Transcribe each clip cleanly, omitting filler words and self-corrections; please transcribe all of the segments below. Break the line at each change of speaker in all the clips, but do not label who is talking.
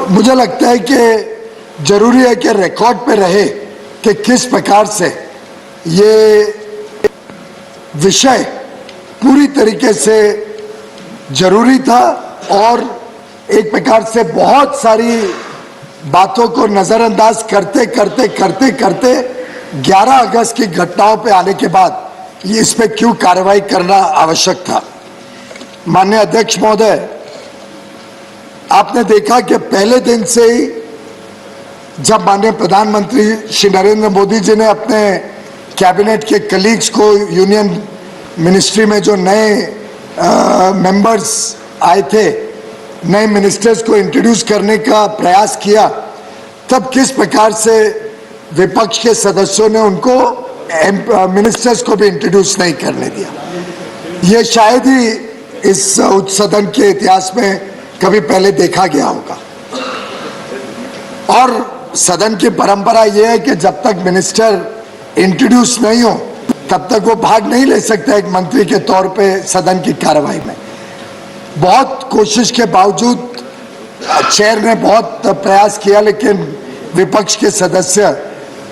मुझे लगता है कि जरूरी है कि रिकॉर्ड पे रहे कि किस प्रकार से ये विषय पूरी तरीके से जरूरी था और एक प्रकार से बहुत सारी बातों को नजरअंदाज करते करते करते करते 11 अगस्त की घटनाओं पे आने के बाद ये इस पे क्यों कार्रवाई करना आवश्यक था। माननीय अध्यक्ष महोदय, आपने देखा कि पहले दिन से ही जब माननीय प्रधानमंत्री श्री नरेंद्र मोदी जी ने अपने कैबिनेट के कलीग्स को यूनियन मिनिस्ट्री में जो नए मेंबर्स आए थे, नए मिनिस्टर्स को इंट्रोड्यूस करने का प्रयास किया, तब किस प्रकार से विपक्ष के सदस्यों ने उनको मिनिस्टर्स को भी इंट्रोड्यूस नहीं करने दिया। ये शायद ही इस उच्च सदन के इतिहास में कभी पहले देखा गया होगा। और सदन की परंपरा यह है कि जब तक मिनिस्टर इंट्रोड्यूस नहीं हो तब तक वो भाग नहीं ले सकता एक मंत्री के तौर पे सदन की कार्रवाई में। बहुत कोशिश के बावजूद चेयर ने बहुत प्रयास किया, लेकिन विपक्ष के सदस्य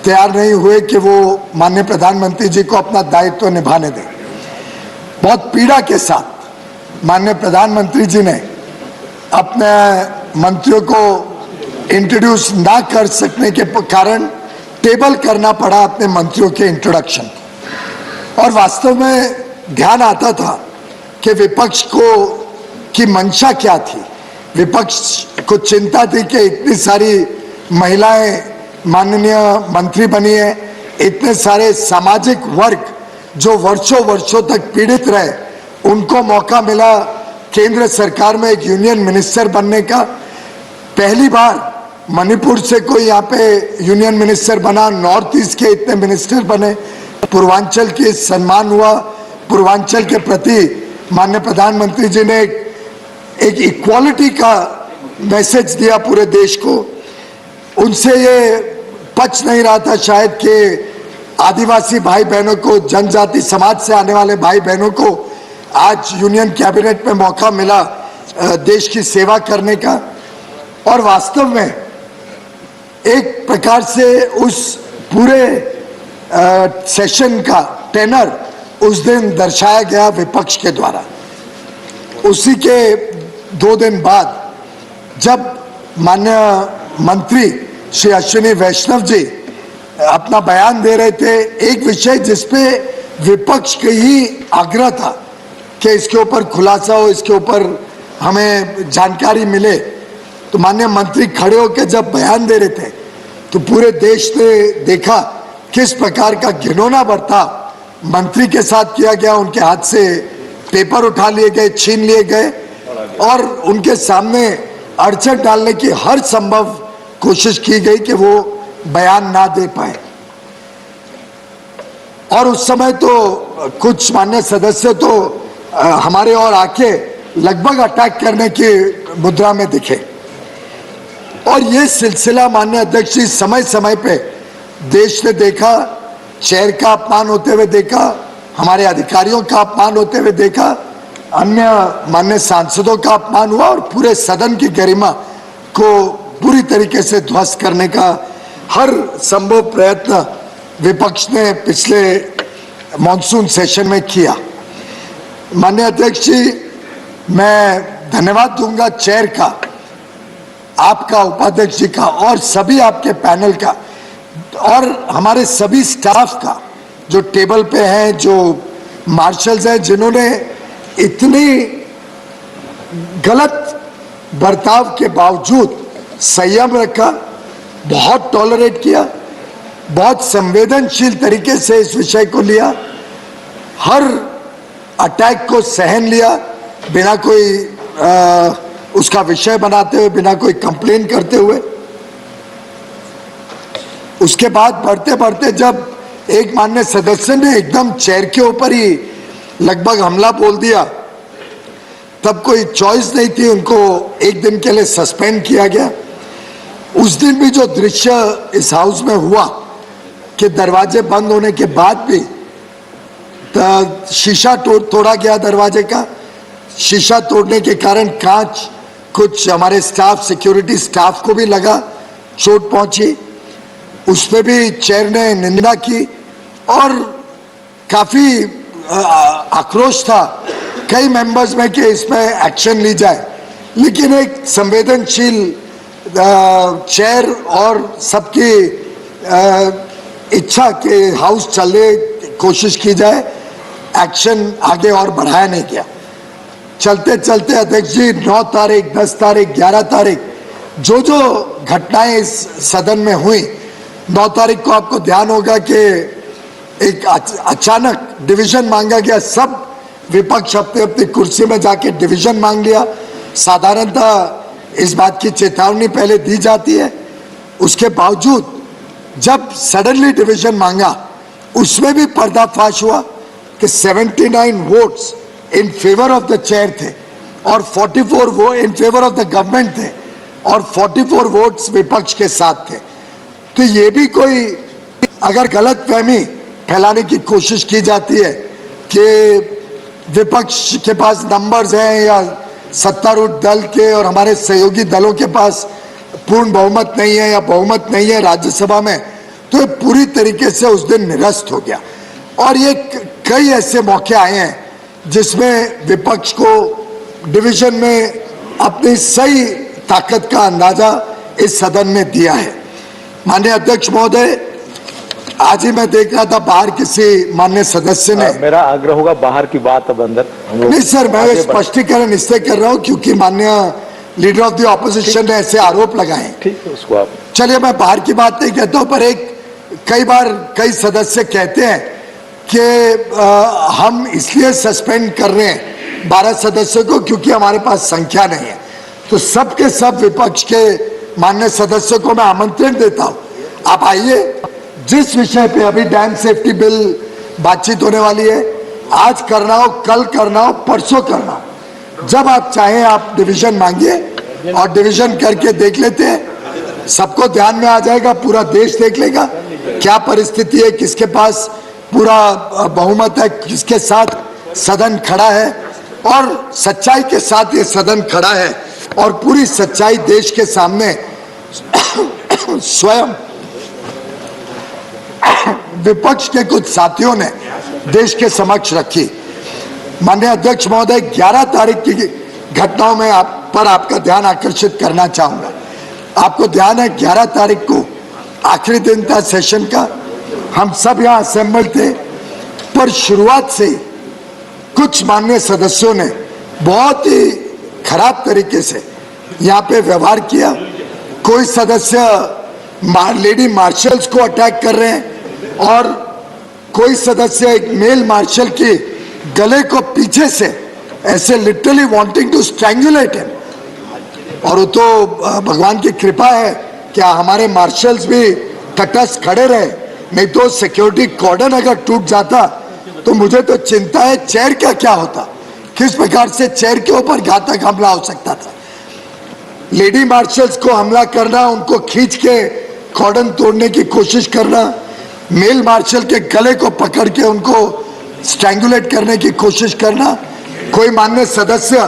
तैयार नहीं हुए कि वो माननीय प्रधानमंत्री जी को अपना दायित्व निभाने दें। बहुत पीड़ा के साथ माननीय प्रधानमंत्री जी ने अपने मंत्रियों को इंट्रोड्यूस ना कर सकने के कारण टेबल करना पड़ा अपने मंत्रियों के इंट्रोडक्शन। और वास्तव में ध्यान आता था कि विपक्ष को की मंशा क्या थी। विपक्ष को चिंता थी कि इतनी सारी महिलाएं माननीय मंत्री बनी है, इतने सारे सामाजिक वर्ग जो वर्षों वर्षों तक पीड़ित रहे, उनको मौका मिला केंद्र सरकार में एक यूनियन मिनिस्टर बनने का। पहली बार मणिपुर से कोई यहाँ पे यूनियन मिनिस्टर बना, नॉर्थ ईस्ट के इतने मिनिस्टर बने, पूर्वांचल के सम्मान हुआ। पूर्वांचल के प्रति माननीय प्रधानमंत्री जी ने एक इक्वालिटी का मैसेज दिया पूरे देश को। उनसे ये पच नहीं रहा था शायद कि आदिवासी भाई बहनों को, जनजाति समाज से आने वाले भाई बहनों को आज यूनियन कैबिनेट में मौका मिला देश की सेवा करने का। और वास्तव में एक प्रकार से उस पूरे सेशन का टेनर उस दिन दर्शाया गया विपक्ष के द्वारा। उसी के 2 दिन बाद जब माननीय मंत्री श्री अश्विनी वैष्णव जी अपना बयान दे रहे थे, एक विषय जिसपे विपक्ष का ही आग्रह था कि इसके ऊपर खुलासा हो, इसके ऊपर हमें जानकारी मिले, तो माननीय मंत्री खड़े होकर जब बयान दे रहे थे तो पूरे देश ने देखा किस प्रकार का घिनौना बर्ताव मंत्री के साथ किया गया। उनके हाथ से पेपर उठा लिए गए, छीन लिए गए और उनके सामने अड़चन डालने की हर संभव कोशिश की गई कि वो बयान ना दे पाए। और उस समय तो कुछ मान्य सदस्य तो हमारे और आके लगभग अटैक करने की मुद्रा में दिखे। और ये सिलसिला माननीय अध्यक्ष जी समय समय पे देश ने देखा, चेयर का अपमान होते हुए देखा, हमारे अधिकारियों का अपमान होते हुए देखा, अन्य मान्य सांसदों का अपमान हुआ और पूरे सदन की गरिमा को पूरी तरीके से ध्वस्त करने का हर संभव प्रयत्न विपक्ष ने पिछले मॉनसून सेशन में किया। माननीय अध्यक्ष जी, मैं धन्यवाद दूंगा चेयर का, आपका, उपाध्यक्ष जी का और सभी आपके पैनल का और हमारे सभी स्टाफ का जो टेबल पे हैं, जो मार्शल्स हैं, जिन्होंने इतनी गलत बर्ताव के बावजूद संयम रखा, बहुत टॉलरेट किया, बहुत संवेदनशील तरीके से इस विषय को लिया, हर अटैक को सहन लिया बिना कोई उसका विषय बनाते हुए, बिना कोई कंप्लेन करते हुए। उसके बाद बढ़ते बढ़ते जब एक माननीय सदस्य ने एकदम चेयर के ऊपर ही लगभग हमला बोल दिया, तब कोई चॉइस नहीं थी, उनको एक दिन के लिए सस्पेंड किया गया। उस दिन भी जो दृश्य इस हाउस में हुआ कि दरवाजे बंद होने के बाद भी शीशा तोड़ा गया, दरवाजे का शीशा तोड़ने के कारण कांच कुछ हमारे स्टाफ, सिक्योरिटी स्टाफ को भी लगा, चोट पहुंची, उसमें भी चेयर ने निंदा की और काफी आक्रोश था कई मेंबर्स में कि इसमें एक्शन ली जाए, लेकिन एक संवेदनशील चेयर और सबकी इच्छा के हाउस चले कोशिश की जाए, एक्शन आगे और बढ़ाया नहीं गया। चलते चलते अध्यक्ष जी 9 तारीख, 10 तारीख, 11 तारीख जो जो घटनाएं इस सदन में हुई, 9 तारीख को आपको ध्यान होगा कि एक अचानक डिवीजन मांगा गया, सब विपक्ष अपनी अपनी कुर्सी में जाके डिवीजन मांग लिया। साधारणतः इस बात की चेतावनी पहले दी जाती है, उसके बावजूद जब सडनली डिवीजन मांगा उसमें भी पर्दाफाश हुआ कि 79 votes in favour of the chair थे और 44 वो in favour of the government थे और 44 वोट्स विपक्ष के साथ थे। तो ये भी कोई अगर गलत फहमी फैलाने की कोशिश की जाती है कि विपक्ष के पास नंबर्स हैं या सत्तारूढ़ दल के और हमारे सहयोगी दलों के पास पूर्ण बहुमत नहीं है या बहुमत नहीं है राज्यसभा में, तो ये पूरी तरीके से उस दिन निरस्त हो गया। और ये कई ऐसे मौके आए हैं जिसमें विपक्ष को डिवीजन में अपनी सही ताकत का अंदाजा इस सदन में दिया है। माननीय अध्यक्ष महोदय, आज ही मैं देख रहा था बाहर किसी माननीय सदस्य ने,
मेरा आग्रह होगा बाहर की बात अब अंदर।
नहीं सर, मैं स्पष्टीकरण इससे कर रहा हूं क्योंकि माननीय लीडर ऑफ द ऑपोजिशन ने ऐसे आरोप लगाए।
ठीक है, उसको आप
चलिए, मैं बाहर की बात नहीं कहता हूं, पर कई बार कई सदस्य कहते हैं कि हम इसलिए सस्पेंड कर रहे हैं 12 सदस्यों को क्योंकि हमारे पास संख्या नहीं है। तो सबके सब विपक्ष के माननीय सदस्यों को मैं आमंत्रण देता हूं, आप आइए। जिस विषय पे अभी डैम सेफ्टी बिल बातचीत होने वाली है, आज करना हो, कल करना हो, परसों करना हो, जब आप चाहें आप डिवीजन मांगिए और डिवीजन करके देख लेते हैं। सबको ध्यान में आ जाएगा, पूरा देश देख लेगा क्या परिस्थिति है, किसके पास पूरा बहुमत है, किसके साथ सदन खड़ा है और सच्चाई के साथ ये सदन खड़ा है और पूरी सच्चाई देश के सामने स्वयं विपक्ष के कुछ साथियों ने देश के समक्ष रखी। माननीय अध्यक्ष महोदय, 11 तारीख की घटनाओं में आपका ध्यान आकर्षित करना चाहूंगा। आपको ध्यान है 11 तारीख को आखिरी दिन था सेशन का, हम सब यहाँ असेंबल थे, पर शुरुआत से कुछ माननीय सदस्यों ने बहुत ही खराब तरीके से यहाँ पे व्यवहार किया। कोई सदस्य लेडी मार्शल्स को अटैक कर रहे हैं और कोई सदस्य एक मेल मार्शल के गले को पीछे से ऐसे लिटरली वांटिंग टू स्ट्रैंगुलेट हिम। और वो तो भगवान की कृपा है क्या हमारे मार्शल्स भी तटस्थ खड़े रहे, नहीं तो सिक्योरिटी कॉर्डन अगर टूट जाता तो मुझे तो चिंता है चेयर का क्या होता, किस प्रकार से चेयर के ऊपर घातक हमला हो सकता था। लेडी मार्शल्स को हमला करना, उनको खींच के कॉर्डन तोड़ने की कोशिश करना, मेल मार्शल के गले को पकड़ के उनको स्ट्रैंगुलेट करने की कोशिश करना। कोई माननीय सदस्य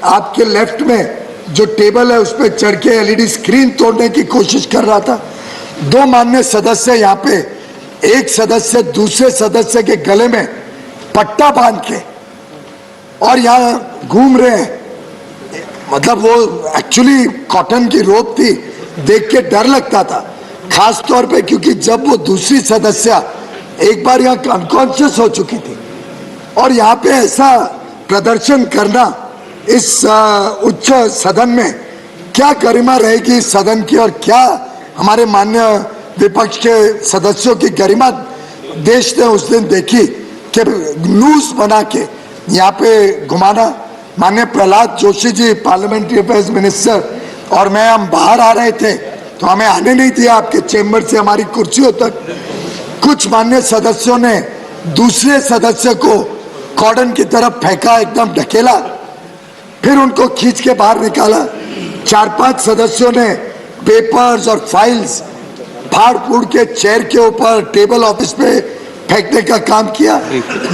आपके लेफ्ट में जो टेबल है उस पर चढ़ के एलईडी स्क्रीन तोड़ने की कोशिश कर रहा था। 2 माननीय सदस्य यहाँ पे, एक सदस्य दूसरे सदस्य के गले में पट्टा बांध के और यहाँ घूम रहे हैं, मतलब वो एक्चुअली कॉटन की रोप थी, देख के डर लगता था, खास तौर पे क्योंकि जब वो दूसरी सदस्य एक बार यहाँ अनकॉन्शियस हो चुकी थी और यहाँ पे ऐसा प्रदर्शन करना इस उच्च सदन में, क्या गरिमा रहेगी इस सदन की और क्या हमारे माननीय विपक्ष के सदस्यों की गरिमा देश ने उस दिन देखी कि न्यूज बना के यहाँ पे घुमाना। माननीय Prahlad Joshi ji parliamentary affairs minister और मैं, हम बाहर आ रहे थे तो हमें आने नहीं दिया आपके चेंबर से हमारी कुर्सियों तक। कुछ माननीय सदस्यों ने दूसरे सदस्य को कॉर्डन की तरफ फेंका, एकदम ढकेला, फिर उनको खींच के बाहर निकाला। 4-5 सदस्यों ने पेपर्स और फाइल्स फाड़ फूड़ के चेयर के ऊपर, टेबल ऑफिस पे फेंकने का काम किया।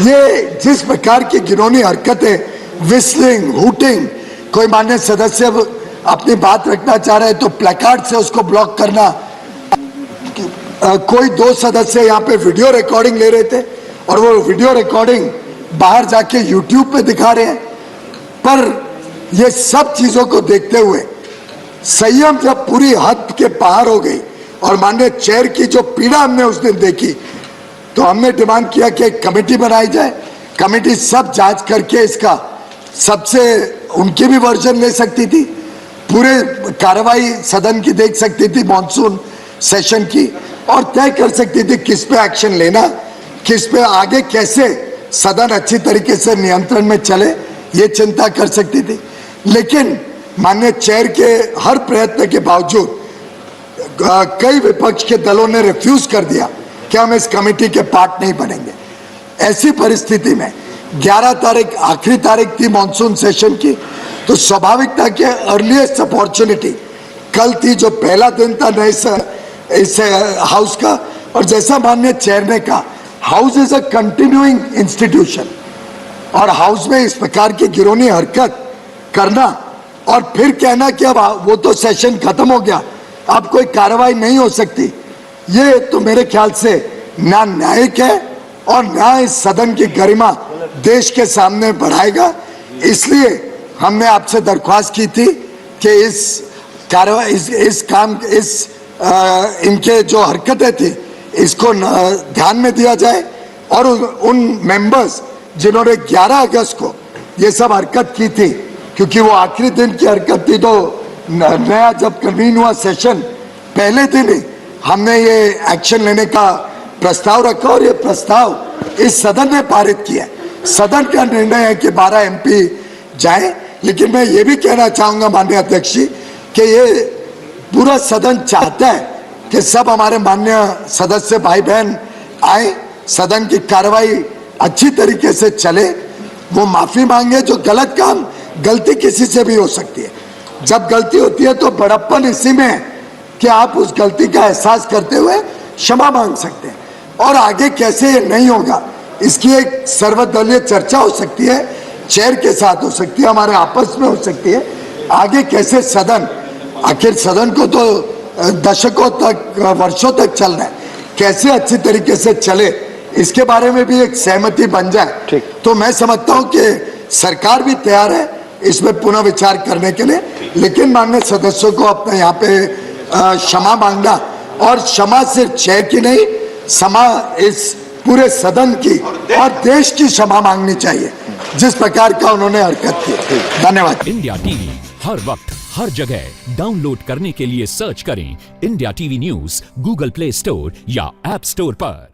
ये जिस प्रकार की घिनौनी हरकतें, विस्लिंग, हूटिंग, कोई माननीय सदस्य अपनी बात रखना चाह रहे हैं तो प्लेकार्ड से उसको ब्लॉक करना। कोई दो सदस्य यहाँ पे वीडियो रिकॉर्डिंग ले रहे थे और वो वीडियो रिकॉर्डिंग बाहर जाके यूट्यूब पे दिखा रहे हैं। पर ये सब चीजों को देखते हुए संयम जब पूरी हद के पार हो गई और माननीय चेयर की जो पीड़ा हमने उस दिन देखी, तो हमने डिमांड किया कि एक कमेटी बनाई जाए। कमेटी सब जांच करके इसका सबसे उनकी भी वर्जन ले सकती थी, पूरे कार्रवाई सदन की देख सकती थी मॉनसून सेशन की, और तय कर सकती थी किस पे एक्शन लेना, किस पे आगे कैसे सदन अच्छी तरीके से नियंत्रण में चले, ये चिंता कर सकती थी। लेकिन माननीय चेयर के हर प्रयत्न के बावजूद कई विपक्ष के दलों ने रिफ्यूज कर दिया कि हम इस कमेटी के पार्ट नहीं बनेंगे। ऐसी परिस्थिति में 11 तारीख आखिरी तारीख थी मॉनसून सेशन की, तो स्वाभाविक था कि अर्लीस्ट अपॉर्चुनिटी कल थी, जो पहला दिन था नए इस हाउस का। और जैसा माननीय चेयर ने कहा, house is a continuing institution, और हाउस में इस प्रकार की गिरोनी हरकत करना और फिर कहना कि अब वो तो सेशन खत्म हो गया, अब कोई कार्रवाई नहीं हो सकती, ये तो मेरे ख्याल से ना न्यायिक है और ना इस सदन की गरिमा देश के सामने बढ़ाएगा। इसलिए हमने आपसे दरख्वास्त की थी कि इस कार्रवाई इनके जो हरकतें थी इसको ध्यान में दिया जाए, और उन मेंबर्स जिन्होंने 11 अगस्त को ये सब हरकत की थी, क्योंकि वो आखिरी दिन की हरकत थी, तो नया जब कन्वीन हुआ सेशन पहले दिन ही हमने ये एक्शन लेने का प्रस्ताव रखा, और ये प्रस्ताव इस सदन ने पारित किया। सदन का निर्णय है कि 12 MP जाए, लेकिन मैं ये भी कहना चाहूंगा माननीय अध्यक्ष जी कि ये पूरा सदन चाहता है कि सब हमारे माननीय सदस्य भाई बहन आए, सदन की कार्रवाई अच्छी तरीके से चले, वो माफी मांगे। जो गलत काम, गलती किसी से भी हो सकती है, जब गलती होती है तो बड़प्पन इसी में है कि आप उस गलती का एहसास करते हुए क्षमा मांग सकते हैं, और आगे कैसे ये नहीं होगा इसकी एक सर्वदलीय चर्चा हो सकती है, चेयर के साथ हो सकती है, हमारे आपस में हो सकती है। आगे कैसे सदन, आखिर सदन को तो दशकों तक वर्षों तक चलना है, कैसे अच्छी तरीके से चले इसके बारे में भी एक सहमति बन जाए। तो मैं समझता हूं कि सरकार भी तैयार है इसमें पुनः विचार करने के लिए, लेकिन माननीय सदस्यों को अपने यहाँ पे क्षमा मांगना, और क्षमा सिर्फ चेयर की नहीं, क्षमा इस पूरे सदन की और देश की क्षमा मांगनी चाहिए जिस प्रकार का उन्होंने हरकत की। धन्यवाद।
इंडिया टीवी हर वक्त हर जगह डाउनलोड करने के लिए सर्च करें India TV news Google play store या ऐप स्टोर पर।